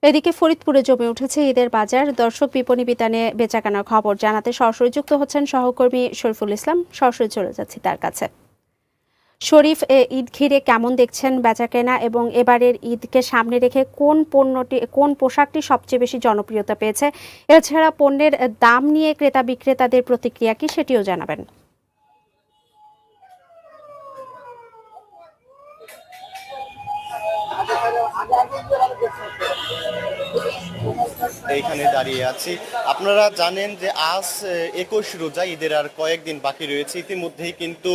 এদিকে ফরিদপুরে জমে উঠেছে ঈদের বাজার। দর্শক বিপণী বিতানে বেচাকেনার খবর জানাতে সরাসরি যুক্ত হচ্ছেন সহকর্মী শরীফুল ইসলাম। সরাসরি চলে যাচ্ছি তার কাছে। শরীফ, ঈদ ঘিরে কেমন দেখছেন বেচাকেনা এবং এবারের ঈদকে সামনে রেখে কোন পোশাকটি সবচেয়ে বেশি জনপ্রিয়তা পেয়েছে? এছাড়া পণ্যের দাম নিয়ে ক্রেতা বিক্রেতাদের প্রতিক্রিয়া কি, সেটিও জানাবেন। এইখানে দাঁড়িয়ে আছি। আপনারা জানেন যে আজ 21 রোজা, ঈদের আর কয়েকদিন বাকি রয়েছে। ইতিমধ্যেই কিন্তু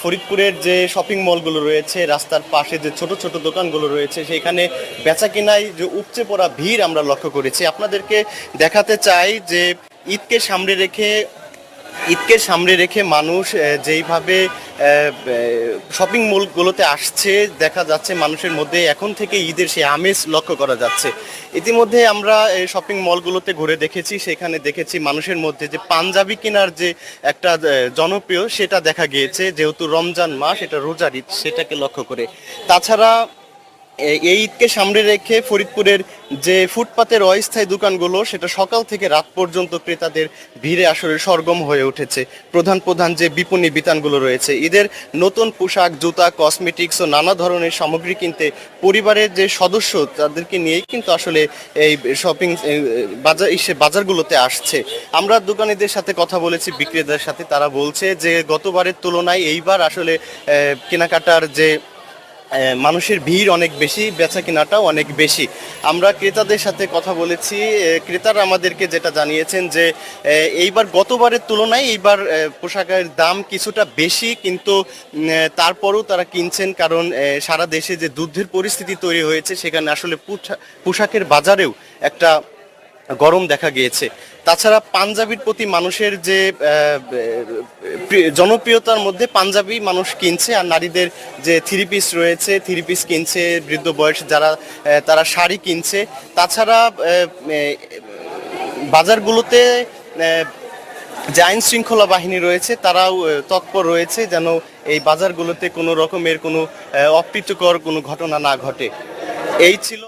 ফরিদপুরের যে শপিং মলগুলো রয়েছে, রাস্তার পাশে যে ছোট ছোট দোকানগুলো রয়েছে, সেখানে বেচা কিনায় যে উপচে পড়া ভিড় আমরা লক্ষ্য করেছি। আপনাদেরকে দেখাতে চাই যে ঈদকে সামনে রেখে মানুষ যেইভাবে শপিং মলগুলোতে আসছে, দেখা যাচ্ছে মানুষের মধ্যে এখন থেকে ঈদের সেই আমেজ লক্ষ্য করা যাচ্ছে। ইতিমধ্যে আমরা শপিং মলগুলোতে ঘুরে দেখেছি, সেখানে দেখেছি মানুষের মধ্যে যে পাঞ্জাবি কেনার যে একটা জনপ্রিয়, সেটা দেখা গিয়েছে। যেহেতু রমজান মাস, এটা রোজার ঈদ, সেটাকে লক্ষ্য করে। তাছাড়া এই ঈদকে সামনে রেখে ফরিদপুরের যে ফুটপাতের অস্থায়ী দোকানগুলো, সেটা সকাল থেকে রাত পর্যন্ত ক্রেতাদের ভিড়ে আসলে সরগম হয়ে উঠেছে। প্রধান প্রধান যে বিপণী বিতানগুলো রয়েছে, ঈদের নতুন পোশাক, জুতা, কসমেটিক্স ও নানা ধরনের সামগ্রী কিনতে পরিবারের যে সদস্য, তাদেরকে নিয়েই কিন্তু আসলে এই শপিং বাজারগুলোতে আসছে। আমরা দোকানীদের সাথে কথা বলেছি, বিক্রেতাদের সাথে। তারা বলছে যে গতবারের তুলনায় এইবার আসলে কেনাকাটার যে মানুষের ভিড় অনেক বেশি, বেচা কেনাটাও অনেক বেশি। আমরা ক্রেতাদের সাথে কথা বলেছি, ক্রেতারা আমাদেরকে যেটা জানিয়েছেন যে এইবার গতবারের তুলনায় এইবার পোশাকের দাম কিছুটা বেশি, কিন্তু তারপরও তারা কিনছেন। কারণ সারা দেশে যে যুদ্ধের পরিস্থিতি তৈরি হয়েছে, সেখানে আসলে পোশাকের বাজারেও একটা গরম দেখা গিয়েছে। তাছাড়া পাঞ্জাবির প্রতি মানুষের যে জনপ্রিয়তার মধ্যে পাঞ্জাবি মানুষ কিনছে, আর নারীদের যে থ্রি পিস রয়েছে, থ্রি পিস কিনছে। বৃদ্ধ বয়স যারা, তারা শাড়ি কিনছে। তাছাড়া বাজারগুলোতে যে আইন শৃঙ্খলা বাহিনী রয়েছে, তারাও তৎপর রয়েছে যেন এই বাজারগুলোতে কোনো রকমের কোনো অপ্রীতিকর কোনো ঘটনা না ঘটে। এই ছিল।